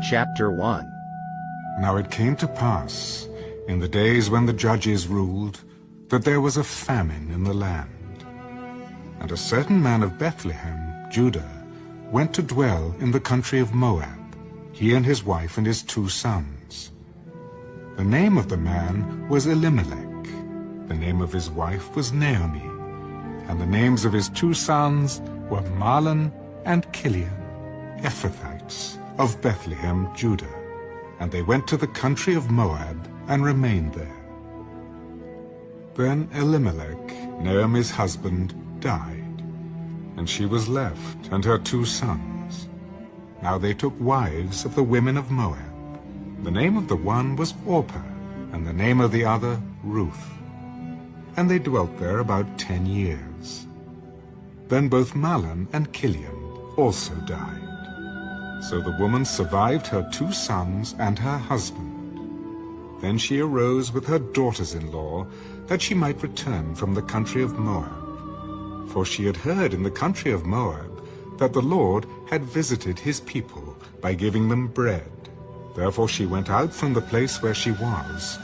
Chapter 1. Now it came to pass, in the days when the judges ruled, that there was a famine in the land. And a certain man of Bethlehem, Judah, went to dwell in the country of Moab, he and his wife and his 2 sons. The name of the man was Elimelech, the name of his wife was Naomi, and the names of his 2 sons were Mahlon and Kilion, Ephrathites of Bethlehem, Judah. And they went to the country of Moab and remained there. Then Elimelech, Naomi's husband, died, and she was left and her 2 sons. Now they took wives of the women of Moab. The name of the one was Orpah, and the name of the other Ruth. And they dwelt there about 10 years. Then both Mahlon and Kilion also died. So the woman survived her 2 sons and her husband. Then she arose with her daughters-in-law, that she might return from the country of Moab. For she had heard in the country of Moab that the Lord had visited his people by giving them bread. Therefore she went out from the place where she was,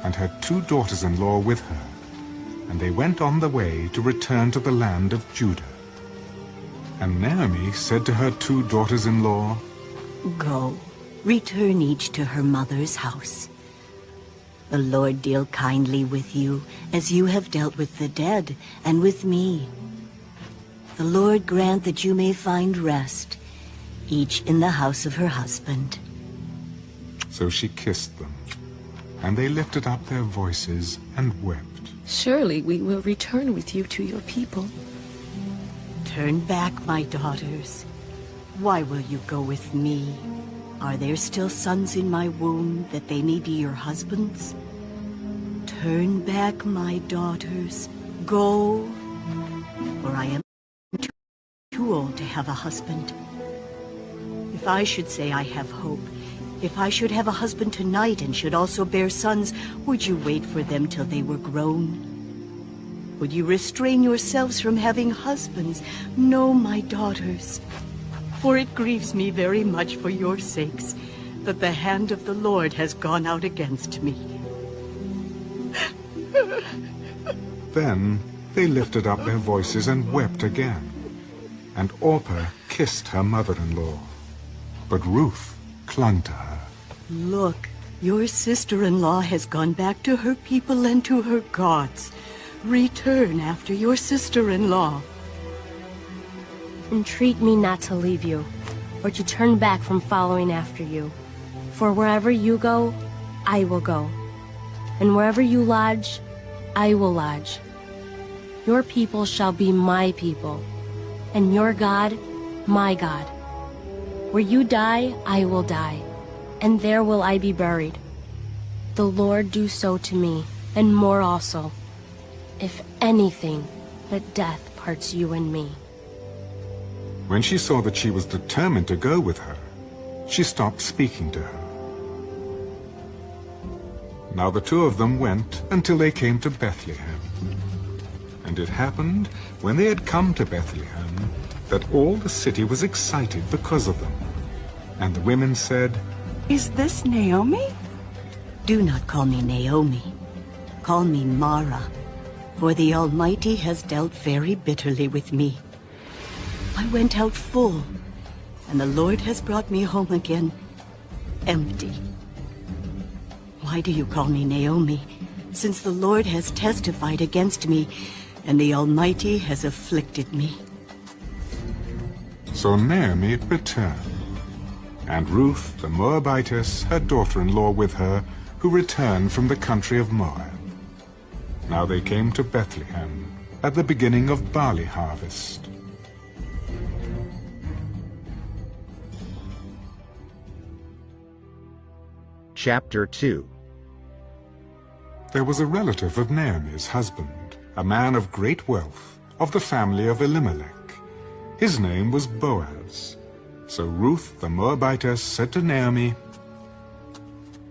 and had 2 daughters-in-law with her. And they went on the way to return to the land of Judah. And Naomi said to her 2 daughters-in-law, Go, return each to her mother's house. The Lord deal kindly with you, as you have dealt with the dead and with me. The Lord grant that you may find rest, each in the house of her husband. So she kissed them, and they lifted up their voices and wept. Surely we will return with you to your people. Turn back, my daughters. Why will you go with me? Are there still sons in my womb that they may be your husbands? Turn back, my daughters. Go, for I am too old to have a husband. If I should say I have hope, if I should have a husband tonight and should also bear sons, would you wait for them till they were grown? Would you restrain yourselves from having husbands? No, my daughters. For it grieves me very much for your sakes that the hand of the Lord has gone out against me. Then they lifted up their voices and wept again. And Orpah kissed her mother-in-law, but Ruth clung to her. Look, your sister-in-law has gone back to her people and to her gods. Return after your sister-in-law. Entreat me not to leave you, or to turn back from following after you. For wherever you go, I will go. And wherever you lodge, I will lodge. Your people shall be my people, and your God, my God. Where you die, I will die, and there will I be buried. The Lord do so to me, and more also, if anything but death parts you and me. When she saw that she was determined to go with her, she stopped speaking to her. Now the 2 of them went until they came to Bethlehem. And it happened, when they had come to Bethlehem, that all the city was excited because of them. And the women said, Is this Naomi? Do not call me Naomi. Call me Mara, for the Almighty has dealt very bitterly with me. I went out full, and the Lord has brought me home again empty. Why do you call me Naomi, since the Lord has testified against me, and the Almighty has afflicted me? So Naomi returned, and Ruth the Moabitess, her daughter-in-law, with her, who returned from the country of Moab. Now they came to Bethlehem at the beginning of barley harvest. Chapter 2. There was a relative of Naomi's husband, a man of great wealth, of the family of Elimelech. His name was Boaz. So Ruth the Moabitess said to Naomi,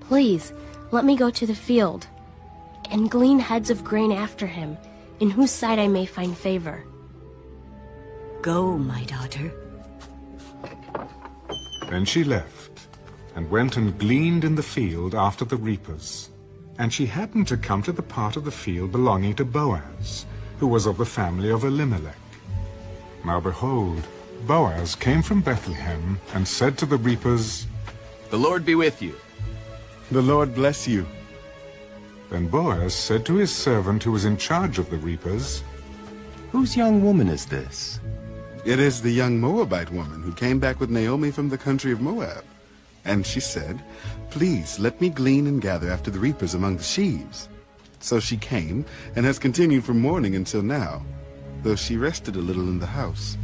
Please, let me go to the field, and glean heads of grain after him, in whose sight I may find favor. Go, my daughter. Then she left, and went and gleaned in the field after the reapers. And she happened to come to the part of the field belonging to Boaz, who was of the family of Elimelech. Now behold, Boaz came from Bethlehem and said to the reapers, "The Lord be with you." "The Lord bless you." Then Boaz said to his servant who was in charge of the reapers, "Whose young woman is this?" "It is the young Moabite woman who came back with Naomi from the country of Moab. And she said, 'Please let me glean and gather after the reapers among the sheaves.' So she came and has continued from morning until now, though she rested a little in the house."